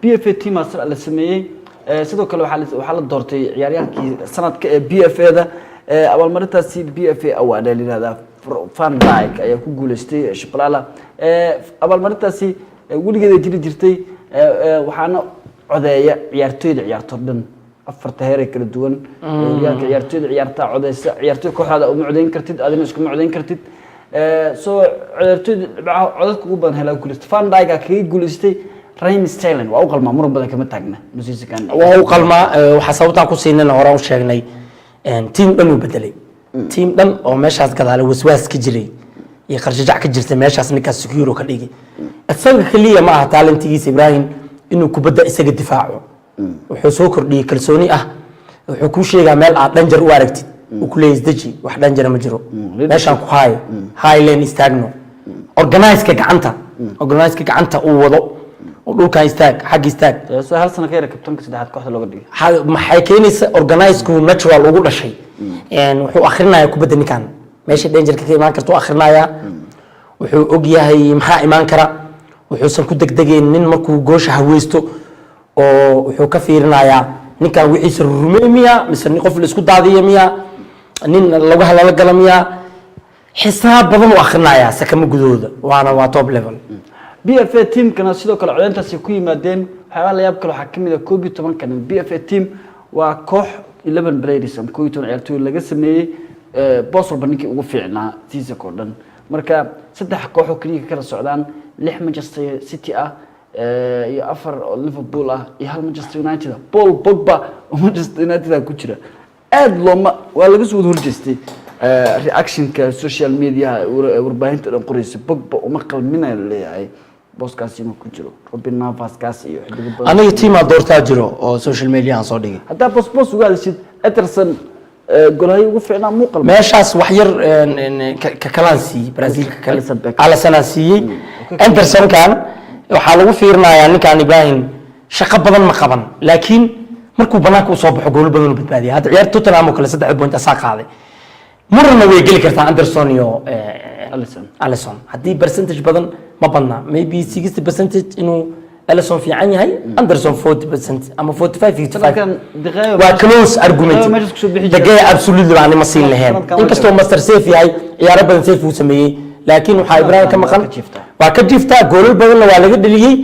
BFA team asal la sameeyay sidoo kale waxa la doortay ciyaaryahankii sanadka ee BFA-da abaalmarintaasi BFA award la yiraahdaa Van Dijk ayaa ku guuleystay Shabalala abaalmarintaasi weligeed jiri jirtay waxaana codeeya ciyaartoyda ciyaartoydan afarta heer kala duwan ciyaarka ciyaartoyda ciyaarta codeysa ciyaartoy kooxda uma codeyn kartid adina isku codeyn kartid soo ciyaartoyda codadka ugu badan helaa guuleystay Van Dijk ka guuleystay Raheem Sterling waa u qalmaa muran badan kama taagna musiikan waa u qalmaa waxa sababta ku siinayna hore u sheegnay team dhan u bedelay team dhan oo meeshaas gadaale waswaas ka jiray iyo qarshajac ka jirtay meeshaas ninkaas secure ka dhigay asaga kaliya ma aha talentigiisa Ibrahim inuu kubadda isaga difaaco wuxuu soo kordhiyay kalsooni ah wuxuu ku sheegaa meel aad danger u aragtid uu ku leeyahay daji wax danger ma jiro meeshan ku haay high lane istaagno organize ka gacanta uu wado dhulka istaag xaq istaag soo hal sano ka yar kabtanka saddexaad kooxda looga dhigay maxay keenaysaa organize ku natural ugu dhashay wuxuu akhrinayaa kubadda ninkan meesha danger ka imaan karto akhrinayaa wuxuu og yahay maxaa imaan kara wuxuu ku degdegeen nin markuu goosha haweysto oo wuxuu ka fiirinayaa ninkan wixiisa rumeemiya mise qof la isku daadiyo miya nin lagu halala galamiya xisaab badan u akhrinayaa sakama gudooda waa top level BFA team kana sidoo kale codeyntaasi ku yimaadeen waxa la yaab kale waxa kamid ah 12 kan BFA team waa koox 11 players am 12 ciyaartoy laga sameeyay boos walba ninkii ugu fiicnaa season oo dhan marka saddex koox oo kaliya kala socdaan 6 Manchester City ah iyo 4 Liverpool ah iyo 1 Manchester United Paul Pogba oo Manchester United ku jira aad looma waa laga soo horjeestay reaction ka social media warbaahinta dhan qoraysa Pogba uma qalminay leeyahay booskaasi inuu ku jiro Robin Navas kaas iyo xiddiga aniga team doortaa jiro oo social media aan soo dhigay hadda boos uga hadashid Ederson golahay ugu fiicnaa muuqal meeshaas wax yar ka kalansi Brazil ka kala sanasiiyay Ederson kan waxa lagu fiirinayaa ninkan Ibrahim shaqo badan ma qaban laakiin markuu banaanka u soo baxo gool badan u badbaadiyay hadda ciyaar Tottenham oo kale 3 point asaa qaaday marna way gali kartaa Anderson iyo Alisson hadii percentage badan ma badna maybe 60% inuu Alisson fiican yahay Anderson 40% ama 45 waa close argument dagay absolutely baan ma siin lahayn inkastoo master safe yahay ciyaaro badan safe uu sameeyay laakiin waxa Ibrahim ka maqan waa ka jifta gool badan waa laga dhaliyay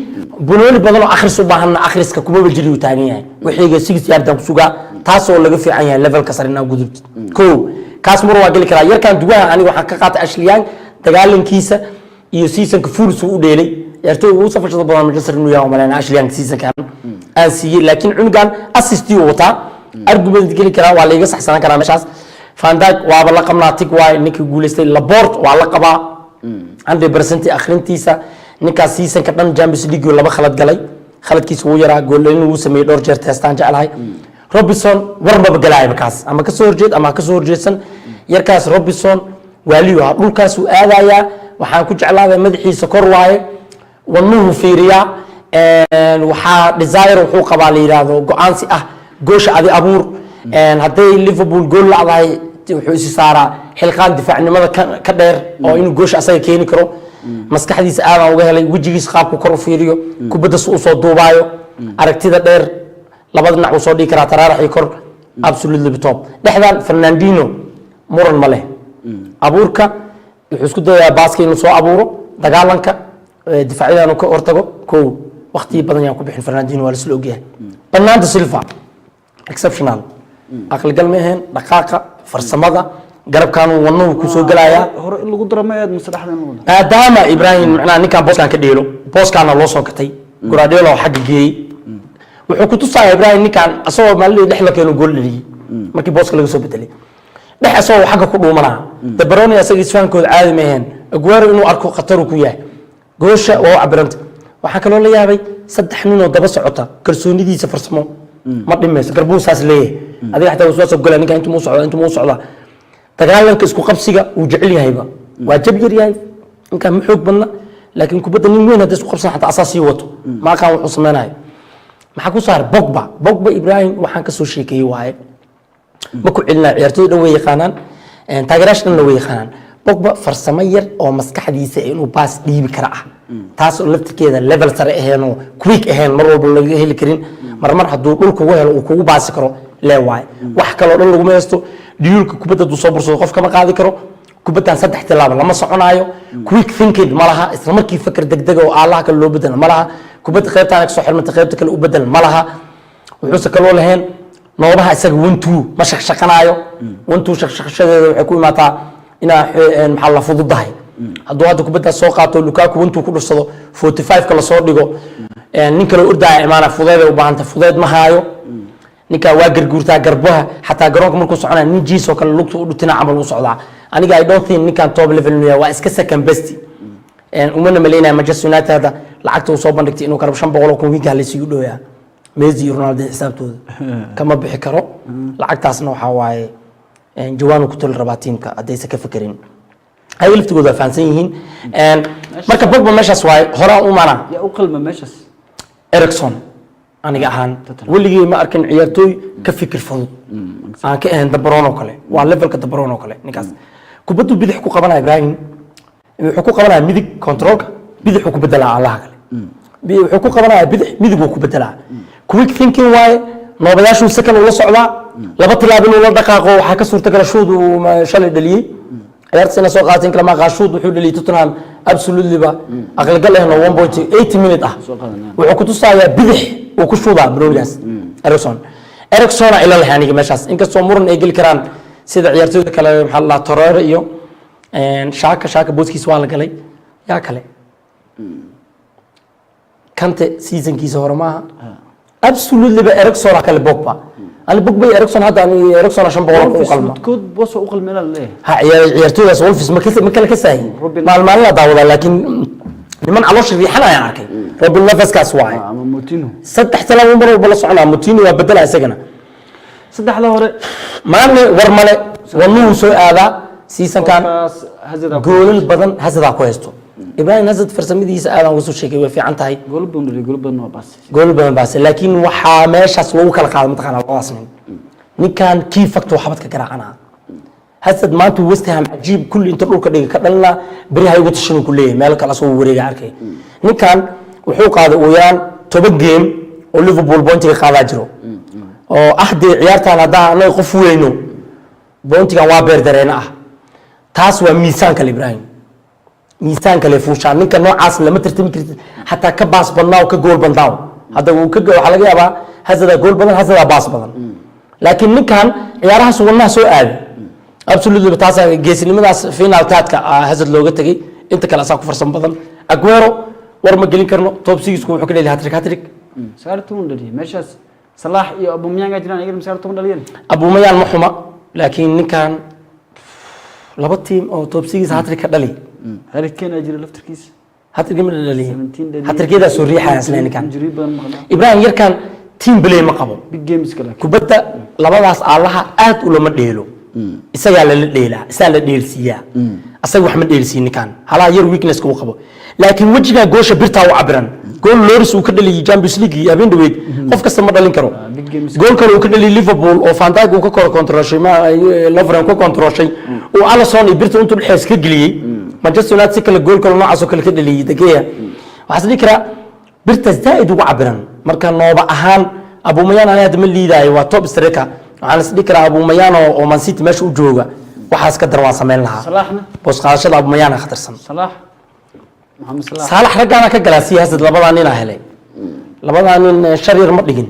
bunooli badan oo akhris u baahan akhriska kuma wajiri uu taagan yahay wixiga 6 yardan ku sugaa taas oo laga fiican yahay level ka sarina gudubta kaas mar waa gali kara yarkan duwaha aniga waxa ka qaatay Ashley dagaalankiisa iyo seasonka fuurs u dheelay yartay uu safashada badan Manchester inuu yahay malan Ashley seasonkan aan siiyay laakiin cunugan assist uu wata argument gali kara waa la iga saxsan kara meeshaas Van Dijk waa la qabnaa tig waa ninkii guuleystay Laporte waa la qabaa 100% akhrintiisa ninkaas seasonka dhan Champions League laba khalad galay khaladkiisa uu yaraa gool inuu sameeyay dhowr jeer testaan jecelahay Robinson warba galay bakaas ama ka soo horjeed ama ka soo horjeedsan yarkaas Robinson waliyo dhulkaas uu aadaya waxaan ku jeclaaday madaxiisa kor waaye wanuhu fiiriya waxa desire wuxuu qabaa la yiraahdo go'aansi ah goosha adi abuur haday Liverpool gool lacday wuxuu isi saaraa xilqaan difaacnimada ka dheer oo inuu goosha asaga keeni karo maskaxdiisa aad uga helay wajigiisa qaabku kor u fiiriyo kubadda soo duubaayo aragtida dheer labada dhinac uu soo dhigi karaa taraaraxii kor absolutely top dhexdan Fernandinho muran ma leh abuurka wuxuu isku dayaa baaska inuu soo abuuro dagaalanka difaacyada ka hortago waqti badan yaan ku bixin Fernandinho waa la isla ogyahay Bernardo Silva exceptional aqal galmeen dhaqaaqa farsamada garabkan uu wano ku soo galaya hore lagu darameed maslaxdan maadaama Ibrahim macnaa ninkan booskan ka dheelo booskana loo soo katay Guardiola xaq geeyay wuxuu ku tusayaa Ibrahim ninkan asoo maalin dhexla keenay gool dhaliyay markii booska laga soo bedelay dhex asoo xaq ku dhuumanaa De Bruyne asaga isfaankooda caadi ma ahayn Aguero inuu arko khatar ku yahay goosha waa cabiranta waxa kale oo la yaabay saddex nin oo daba socota kalsoonidiisa farsamo ma dhimayso garbuusaas leeyahay adiga xataa soo soo galay ninka intuu mu socda dagaalanka isku qabsiga uu jecel yahayba waa jab yar yahay inka ma xoog badna laakiin kubadda nin weyn hadda isku qabsan xataa asaasi wato ma kan wuxuu sameeyay maxaa ku saar Pogba Ibrahim waxaan ka soo sheekay waaye ma ku cilna ciyaartooyda way yaqaanaan taageeraashana way yaqaanaan Pogba farsamo yar oo maskaxdiisa inuu baas dhiibi kara taas oo laftirkeeda level sare ahayn oo quick ahayn mar walba laga heli karin mar hadduu dhulka ugu helo uu kugu baasi karo leewaay wax kale oo dhan laguma haysto dhiyulka kubadda duu soo bursado qof kama qaadi karo kubaddan 3 tilaabo lama soconaayo quick thinking ma laha isla markii fikir degdeg oo Allah kale loo bedel ma laha kubadda qaybtaan ka soo xirmanta qaybta kale u bedel ma laha wuxuu kaloo lahayn noobaha isaga 1-2 ma shaqshaqanaayo 1-2 shaqshaqashadeeda waxay ku imaataa inaa maxaa la fududahay hadduu hadda kubadda soo qaato Lukaku 1-2 ku dhursado 45 kala soo dhigo nin kale ordaa imaana fudeed u baahanta fudeed ma haayo ninka waa garguurtaa garbaha xataa garoonka markuu soconaa nin jiis oo kale lugta u dhutina camal u socdaa aniga I don't think ninkan top level waa iska second best umana maleynaa Manchester United hada lacagta uu soo bandhigtay inuu karab 500 kun wiilka la sii dhooyaa Messi iyo Ronaldo xisaabtooda kama bixi karo lacagtaasna waxa waaye jawaan ku tul rabaa tiimka hadaysa ka fakirin ay laftigooda faansan yihiin marka Pogba meeshaas waay hore u maana yaa u qalma meeshaas Erikson aniga ahaan waligii ma arkin ciyaartooy ka fikir fudud aan ka ahayn De Bruyne oo kale waa levelka De Bruyne oo kale ninkaas kubaddu bidix ku qabanaya Ibrahim wuxuu ku qabanaya midig controlka bidix ku bedelaa Allah kale wuxuu ku qabanaya bidix midig uu ku bedelaa quick thinking waaye noobayaashu second ula socdaa laba tilaabo inuu la dhaqaaqo waxa ka suurtagal shuud uu shalay dhaliyay ciyaartina soo qaatin kala ma qaashuud wuxuu dhaliyay Tottenham absolutely ba aqal gal ahna 1.8 minute ah wuxuu ku tusayaa bidix oo ku shuudaa Brolias Erikson ila lahaaniga meeshaas inkastoo muran ay gali karaan sida ciyaartooyda kale waxa la Torreira iyo shaaka booskiis waa la galay yaa kale Kante seasonkiisa hore maaha absolutely ba Erikson kale Pogba ani Pogba Erikson hadda ani Erikson 500 u qalma kood boos u qalmeena leeyahay ha ciyaartooydaas Wolves ma kala ka saahin maalmahan la daawada laakiin niman caloosh riixan ayaan arkay Robin Neves waay ama Moutinho 3 talaabo mar walba la soconaa Moutinho waa bedela isagana saddexda hore maana war male wadnuhu soo aadaa season kan goolal badan Hazard ku haysto Ibrahim Hazard farsamadiisa aadan ugu soo sheegay way fiican tahay gool badan waa baas gool badan baas laakiin waxa meeshaas lagu kala qaado mataqaana labadaas ninkan key factor xabad ka garaacana Hazard maanta West Ham ajiib kulli inta dhulka dhiga ka dhalna bari hay ugu tashan ku leeyahay meel kala soo wareega arkay ninkan wuxuu qaaday oo yaan 10 game oo Liverpool boontiga qaadaa jiro oo ahdi ciyaartaan hadaa anay qof weyno boontiga waa beer dareena ah taas waa miisaanka Ibrahim miisaanka le fuushaan ninka noocaas lama tartami kartid hatta ka baas badnaa oo ka gool badnaa hada uu ka waxa laga yaabaa Hazard gool badan Hazard baas badan laakiin ninkan ciyaarahaas wadnaha soo aaday absolutely taas geesinimadaas final taadka Hazard looga tagay inta kale asaa ku farsan badan Aguero war ma gelin karno top 6 ku wuxuu ka leeyahay hat-trick saartu dhali meeshaas Salah iyo Aubameyang jiraan ayaga saartu dhaliyeen Aubameyang ma xuma laakiin ninkan laba team oo top 6 hat-trick ka dhali Harry Kane ajira laftirkiisa hat-trick ma dhali hat-trickada soo riixaya isla ninkan injury badan ma qaba Ibrahim yarkan team play ma qabo big games kale kubadda labadaas allaha aad u lama dheelo isaga la dheelaa isaga la dheelsiyaa asaga wax ma dheelsiin ninkan hala yar weakness ku qabo laakiin wajiga goosha birta u cabiran gool Loris uu ka dhaliyay Champions League habeen dhaweed qof kasta ma dhalin karo gool kale uu ka dhaliyay Liverpool oo Van Dijk uu ka kor controlshay ma Lovren ku controlshay oo Alisson birta intuu dhexeys ka galiyay Manchester United kale gool kale noocaas oo kale ka dhaliyay dageeya waxa sidii kara birta zaid ugu cabiran marka nooba ahaan Aubameyang aan hadda ma liidayo waa top striker waxaan is dhikraa Aubameyang oo Man City meesha u jooga waxaas ka darwaa sameyn lahaa Salahna boos qaadashada Aubameyang khatarsan Mohamed Salah ragana ka galaa siyaasad labadan nin helay labadan nin sharir ma dhigin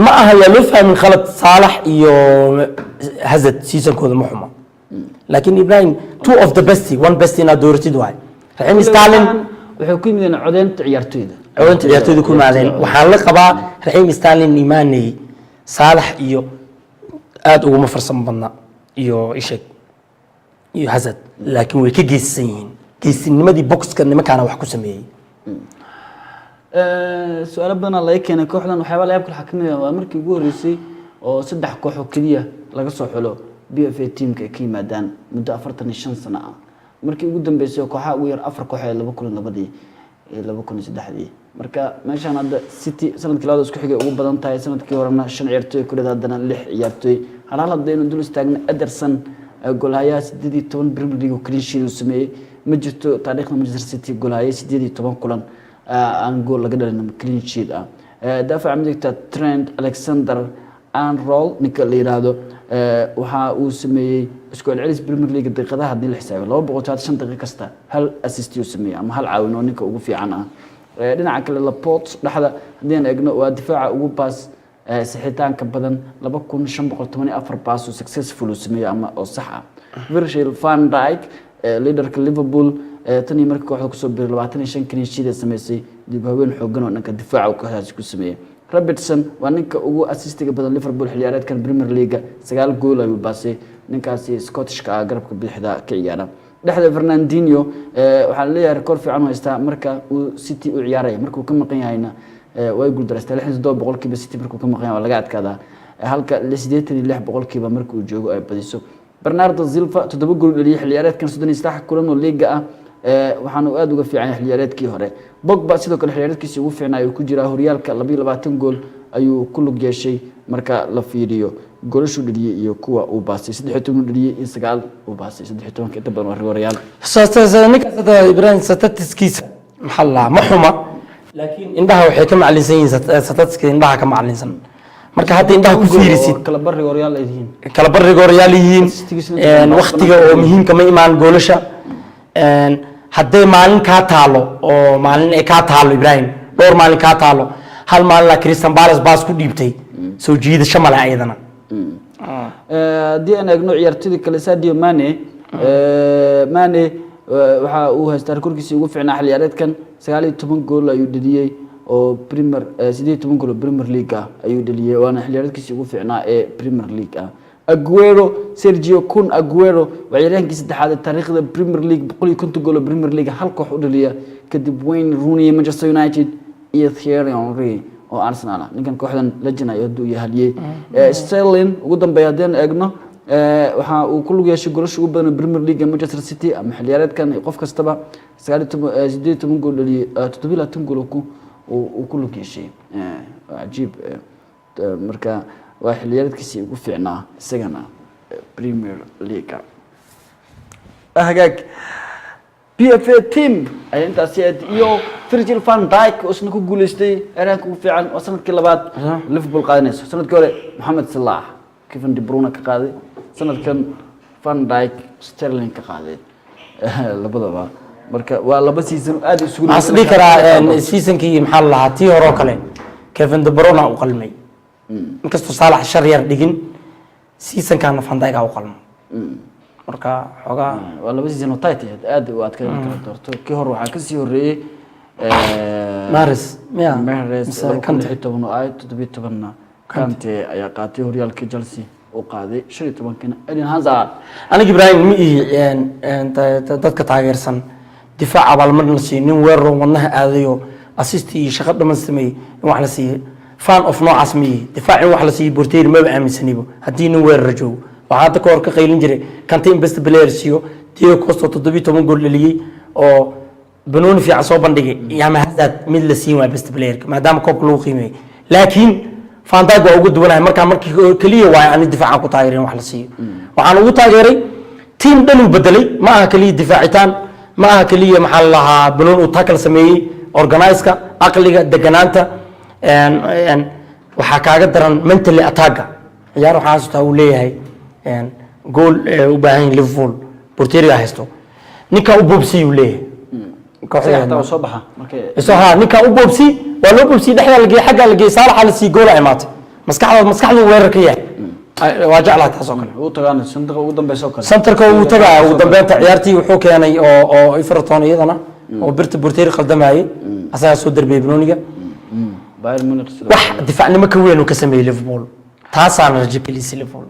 ma aha yaa loo fahmin khalad Salah iyo Hazard season kooda ma xuma laakiin Ibrahim two of the best one best in adortid waay Raheem Sterling wuxuu ku yimid codeynta ciyaartooyda ku maadeen waxaan la qabaa Raheem Sterling imaanay Salah iyo aad ugu farsan badna iyo ishaq iyo Hazard laakiin way ka geesan yihiin geesinimadii boxka nimankaana wax ku sameeyay su'aalo badan la keenay kooxdan waxyaabo la yaab xakimiya waa markii ugu horeysay oo saddex koox oo kaliya laga soo xulo BFA teamka ay ka yimaadaan muddo 45 sano ah markii ugu dambeysay kooxaha ugu yar 4 koox ee 2002 ee 2003 marka meeshan hadda City sanadkii labaad isku xigay ugu badan tahay sanadkii horena 5 ciyaartooy ku leedahay 6 ciyaartooy hal hadda inuu dul istaagna Ederson goolhayaa 18 Premier League clean sheet uu sameeyay ma jirto taariikhda Manchester City goolaayay 18 kulan aan gool laga dhalin clean sheet ah daafaca midigta Trent Alexander-Arnold ninka la yiraahdo waxa uu sameeyay isku celcelis Premier League daqiiqadaha hadii la xisaabo 235 daqiiqo kasta hal assist uu sameeyay ama hal caawin oo ninka ugu fiican ah dhinaca kale Laporte dhaxda hadii aan eegno waa difaaca ugu baas saxitaanka badan 2514 baas oo successful uu sameeyay ama oo sax ah Virgil van Dijk leaderka Liverpool tani markii kooxda kusoo biiray 25 clean sheet sameysay dib haween xoogan oo dhanka difaaca ka haas ku sameeyay Robertson waa ninka ugu assistiga badan Liverpool xiliyaareedkan Premier League 9 gool ayuu baasay ninkaasi Scottishka garabka bidixda ka ciyaara dhaxda Fernandinho waxa la leeyahay record fiican oo haysta marka uu City u ciyaaray markuu ka maqan yahayna way guul dareystay 67% City markuu ka maqan yahay laga adkaada halka 86% markuu joogo ay badiso Bernardo Silva 7 gool dhaliyay xiliyaareedkan 33 kulan oo liiga ah waxaanu aad uga fiican yahay xiliyaareedkii hore Pogba sidoo kale xiliyaareedkiisa ugu fiicnaa uu ku jira horyaalka 22 gool ayuu ku lug yeeshay marka la fiiriyo goolashu dhaliyay iyo kuwa uu baasay 13 dhaliyay iyo 9 uu baasay 13 inta badan waa Real ninka Ibrahim statistiskiisa maxalla ma xuma laakiin indhaha waxay ka maclinsan yihiin statistiska indhaha ka maclinsan marka hadda indhaha ku fiirisid kala bariga Real ay yihiin kala bariga Real yihiin waqtiga oo muhiimka ma imaan goolasha hadday maalin ka taalo oo maalin ay ka taalo Ibrahim dhowr maalin ka taalo hal maalin la Crystal Palace baas ku dhiibtay soo jiidasho male ayadana hadii aan eegno ciyaartoyda kale Sadio Mane waxa uu haystaa rekoorkiisa ugu fiicnaa xiliyaareedkan 19 gool ayuu dhaliyay oo Premier 18 gool Premier League ayuu dhaliyay waana xiliyaareedkiisa ugu fiicnaa ee Premier League Aguero Sergio Kun Aguero ciyaaryahankii saddexaad ee taariikhda Premier League 150 gool Premier League hal koox u dhaliya kadib Wayne Rooney Manchester United iyo Thierry Henry oo Arsenal ninkan kooxdan legend ay u yahaliyay Sterling ugu dambeeyay hadaan eegno waxa uu ku lug yeeshay goolasho ugu badan Premier League Manchester City ama xiliyaareedkan qof kastaba 18 gool dhaliyay 17 gool uu ku lug yeeshay ajiib marka waa xiliyaareedkiisii ugu fiicnaa isagana Premier League hagaag PFA team ay intaasi iyo Virgil van Dijk oo isna ku guuleystay ciyaaryahanka ugu fiican oo sanadkii labaad Liverpool qaadanayso sanadkii hore Mohamed Salah Kevin De Bruyne ka qaaday sanadkan Van Dijk Sterling ka qaaday labadaba marka waa laba season aad isugu asli kara seasonkii maxaa la lahaa tii hore kale Kevin De Bruyne u qalmay inkastoo Salah shar yar dhigin season kan Van Dijk u qalmo marka xogaa waa laba season oo tight aad u adkaan kara doorto kii hore waxa ka sii horeeyay Mahrez kan 17 ay 17 Kante ayaa qaatay horyaalka Chelsea oo qaaday 15 Eden Hazard aniga Ibrahim mi dadka taageersan difaac abaalmarin la siinin weerar wadnaha aadayo assist iyo shaqo dhaman sameeyay wax la siiyay fan of noocaas mi difaac wax la siiyay Porteer ma aaminsanibo hadii nin weerar joogo waxa ta koor ka qaylin jiray Kante best player siyo Diego Costa 17 gool dhaliyay oo Benoni fiican soo bandhigay yaama Hazard mid la siin waa best player maadaama koobka loo qiimeeyay laakiin Van Dijk waa ugu duwanahay markii kaliya waa aan difaaca ku taageerin wax la siiyo waxaan ugu taageeray team dhan uu bedelay ma aha kaliya difaacitaan ma aha kaliya maxaa la lahaa Benoni uu tackle sameeyay organize-ka aqliga deganaanta waxa kaaga daran mentally attack ciyaar waxa soo uu leeyahay goal u baahan Liverpool Porteer haysto ninka u boobsi uu leeyahay kooxda soo baxa markay isaha ninka u boobsi waa loo boobsi dhaxda laga xagga laga Salah la si gool ay maatay maskaxdu weerar ka yahay waa jeclaa taas oo kale uu tagaan sanadka ugu dambeeyay kale sanadka uu tagaa ugu dambeynta ciyaartii wuxuu keenay oo Everton iyadana oo birta Porteer qaldamayay asaga soo darbay Benoniga Bayern Munich wax difaacnimo ka weyn oo ka sameeyay Liverpool taasana rajay Liverpool